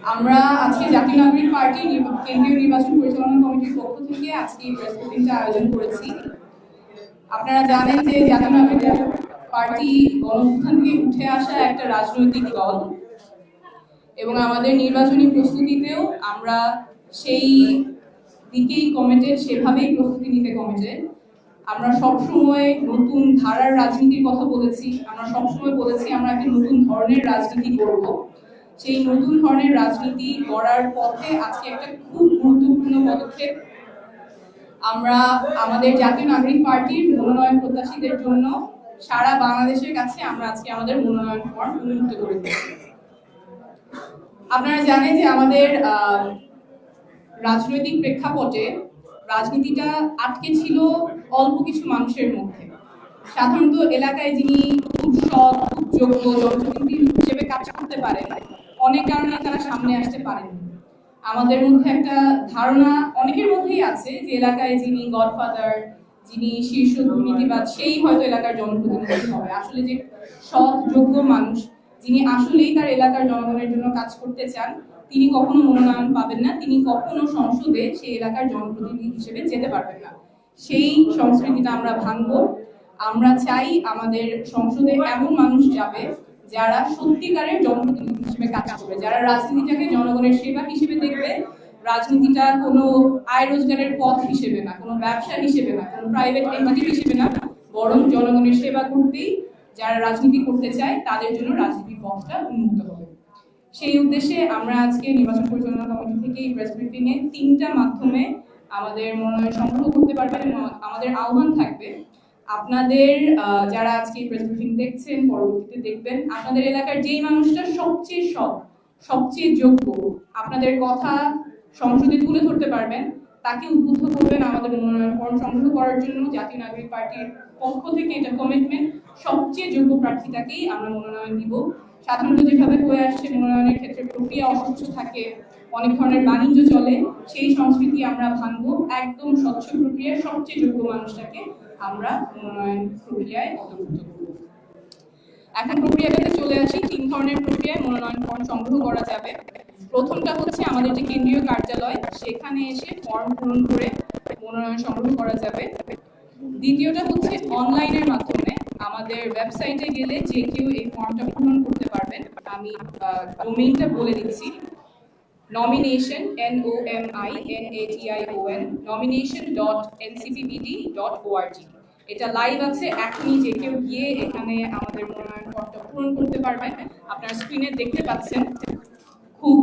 আমরা আজকে জাতীয় নাগরিক পার্টি কেন্দ্রীয় নির্বাচন পরিচালনা কমিটির পক্ষ থেকে আজকে প্রেস ব্রিফিংটা আয়োজন করেছি। আপনারা জানেন যে জাতীয় নাগরিক পার্টি গণঅভ্যুত্থান থেকে উঠে আসা একটা রাজনৈতিক দল এবং আমাদের নির্বাচনী প্রস্তুতিতেও আমরা সেই দিকেই কমিটেড, সেভাবেই প্রস্তুতি নিতে কমিটেড। আমরা সবসময় নতুন ধারার রাজনীতির কথা বলেছি, আমরা সবসময় বলেছি আমরা একটা নতুন ধরনের রাজনীতি করব। সেই নতুন ধরনের রাজনীতি গড়ার পথে আজকে একটা খুব গুরুত্বপূর্ণ পদক্ষেপ। আমরা আমাদের জাতীয় নাগরিক পার্টির মনোনয়ন প্রত্যাশীদের জন্য সারা বাংলাদেশের কাছে আমরা আজকে আমাদের মনোনয়ন ফর্ম উন্মুক্ত করে দিয়েছি। আপনারা জানেন যে আমাদের রাজনৈতিক প্রেক্ষাপটে রাজনীতিটা আটকে ছিল অল্প কিছু মানুষের মধ্যে। সাধারণত এলাকায় যিনি খুব সৎ, খুব যোগ্য জনপ্রতিনিধি হিসেবে কাজ করতে পারেন, অনেক কারণে তারা সামনে আসতে পারেন। আমাদের মধ্যে একটা ধারণা অনেকের মধ্যেই আছে যে এলাকায় যিনি গডফাদার, যিনি শীর্ষ দুর্নীতিবাদ, সেই হয়তো এলাকার জনপ্রতিনিধি হবে। আসলে যে সৎ, যোগ্য মানুষ যিনি আসলেই তার এলাকার জনগণের জন্য কাজ করতে চান, তিনি কখনো মনোনয়ন পাবেন না, তিনি কখনো সংসদে সেই এলাকার জনপ্রতিনিধি হিসেবে যেতে পারবেন না। সেই সংস্কৃতিটা আমরা ভাঙবো। আমরা চাই আমাদের সংসদে এমন মানুষ যাবে যারা সত্যিকারের জনপ্রতিনিধি হিসেবে কাজ করবে, যারা রাজনীতিটাকে জনগণের সেবা হিসেবে দেখবে, রাজনীতিটা কোনো আয় রোজগারের পথ হিসেবে না, কোনো ব্যবসা হিসেবে না, কোনো প্রাইভেট এন্টিটি হিসেবে না, বরং জনগণের সেবা করতেই যারা রাজনীতি করতে চায় তাদের জন্য রাজনীতির পথটা উন্মুক্ত হবে। সেই উদ্দেশ্যে আমরা আজকে নির্বাচন পরিচালনা কমিটি থেকে এই প্রেস ব্রিফিং এ 3টা মাধ্যমে আমাদের মনোনয়ন সংগ্রহ করতে পারবেন এবং আমাদের আহ্বান থাকবে আপনাদের যারা আজকে প্রেস ব্রিফিং দেখছেন, পরবর্তীতে দেখবেন, আপনাদের এলাকার যেই মানুষটা সবচেয়ে সৎ, সবচেয়ে যোগ্য, আপনাদের কথা সংসদে তুলে ধরতে পারবেন, তাকে উদ্বুদ্ধ করবেন আমাদের মনোনয়ন ফর্ম সংগ্রহ করার জন্য। জাতীয় নাগরিক পার্টির পক্ষ থেকে এটা কমিটমেন্ট, সবচেয়ে যোগ্য প্রার্থীটাকেই আমরা মনোনয়ন দিব। সাধারণত যেভাবে হয়ে আসছে মনোনয়নের ক্ষেত্রে প্রক্রিয়া অস্বচ্ছ থাকে, অনেক ধরনের বাণিজ্য চলে, সেই সংস্কৃতি আমরা ভাঙবো। একদম স্বচ্ছ প্রক্রিয়ার সবচেয়ে যোগ্য মানুষটাকে আমরা মনোনয়ন প্রক্রিয়ায় অন্তর্ভুক্ত করব। এখন প্রক্রিয়াটাতে চলে আসি। 3 ধরনের প্রক্রিয়ায় মনোনয়ন ফর্ম সংগ্রহ করা যাবে। প্রথমটা হচ্ছে আমাদের যে কেন্দ্রীয় কার্যালয়, সেখানে এসে ফর্ম পূরণ করে মনোনয়ন সংগ্রহ করা যাবে। দ্বিতীয়টা হচ্ছে অনলাইনের মাধ্যমে আমাদের ওয়েবসাইটে গেলে যে কেউ এই ফর্মটা পূরণ করতে পারবেন। আমি ডোমেইনটা বলে দিচ্ছি, nomination nomination.ncppd.org। এটা লাইভ আছে, এখনই যে কেউ গিয়ে এখানে আমাদের মনোনয়ন ফর্মটা পূরণ করতে পারবেন। আপনারা স্ক্রিনে দেখতে পাচ্ছেন, খুব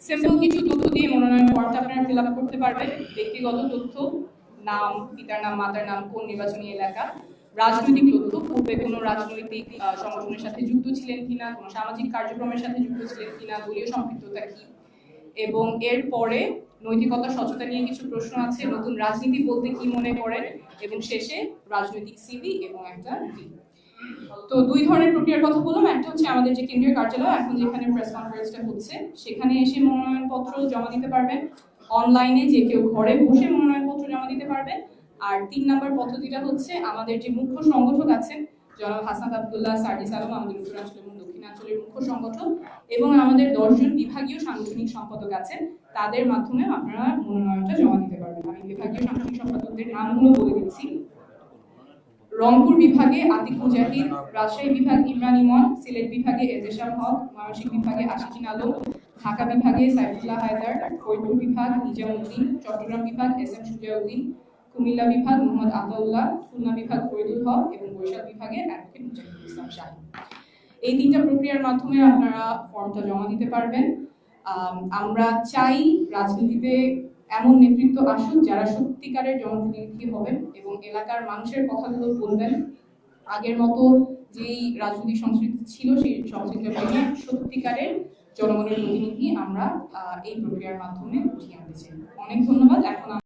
সিম্পল কিছু তথ্য দিয়ে মনোনয়ন ফর্মটা আপনারা ফিল আপ করতে পারবেন। ব্যক্তিগত তথ্য, নাম, পিতার নাম, মাতার নাম, কোন নির্বাচনী এলাকা, রাজনৈতিক তথ্য, পূর্বে কোনো রাজনৈতিক সংগঠনের সাথে যুক্ত ছিলেন কিনা, কোনো সামাজিক কার্যক্রমের সাথে যুক্ত ছিলেন কিনা, দলীয় সম্পৃক্ততা কি, এবং এরপরে নৈতিকতা, স্বচ্ছতা নিয়ে কিছু প্রশ্ন আছে, নতুন রাজনীতি বলতে কি মনে করেন, এবং শেষে রাজনৈতিক সিভি এবং একটা টি। তো 2 ধরনের প্রক্রিয়ার কথা বললাম। একটা হচ্ছে আমাদের যে কেন্দ্রীয় কার্যালয়, এখন যেখানে প্রেস কনফারেন্সটা হচ্ছে, সেখানে এসে মনোনয়নপত্র জমা দিতে পারবেন। অনলাইনে যে কেউ ঘরে বসে মনোনয়নপত্র জমা দিতে পারবেন। আর 3 নম্বর পদ্ধতিটা হচ্ছে আমাদের যে মুখ্য সংগঠক আছেন, জনাব হাসনাত আব্দুল্লাহ, সার্জিস আলম, আমাদের উত্তরাঞ্চল এবং দক্ষিণাঞ্চলের মুখ্য সংগঠক, এবং আমাদের 10 জন বিভাগীয় সাংগঠনিক সম্পাদক আছেন, তাদের মাধ্যমে আপনারা মনোনয়নটা জমা দিতে পারবেন। আমি বিভাগীয় সাংগঠনিক সম্পাদকদের নামগুলো বলে দিচ্ছি। রংপুর বিভাগে আতিক মুজাহিদ, রাজশাহী বিভাগ ইমরান ইমন, সিলেট বিভাগে এজেশাম হক, ময়মনসিংহ বিভাগে আশিকিন আলম, ঢাকা বিভাগে সাইফুল্লাহ হায়দার, ফরিদপুর বিভাগ নিজামউদ্দিন, চট্টগ্রাম বিভাগ SM সুজাউদ্দিন, কুমিল্লা বিভাগ মোহাম্মদ আতাউল্লাহ, খুলনা বিভাগ ফরিদুল হক এবং বরিশাল বিভাগে অ্যাডভোকেট মুজাহিদুল ইসলাম শাহী। এই 3টা প্রক্রিয়ার মাধ্যমে আপনারা ফর্মটা জমা দিতে পারবেন। আমরা চাই রাজনীতিতে এমন নেতৃত্ব আসুক যারা সত্যিকারের জনপ্রতিনিধি হবেন এবং এলাকার মানুষের কথাগুলো বলবেন। আগের মতো যেই রাজনৈতিক সংস্কৃতি ছিল সেই সংস্কৃতির ভেঙে সত্যিকারের জনগণের প্রতিনিধি আমরা এই প্রক্রিয়ার মাধ্যমে উঠিয়ে আনতে চাই। অনেক ধন্যবাদ। এখন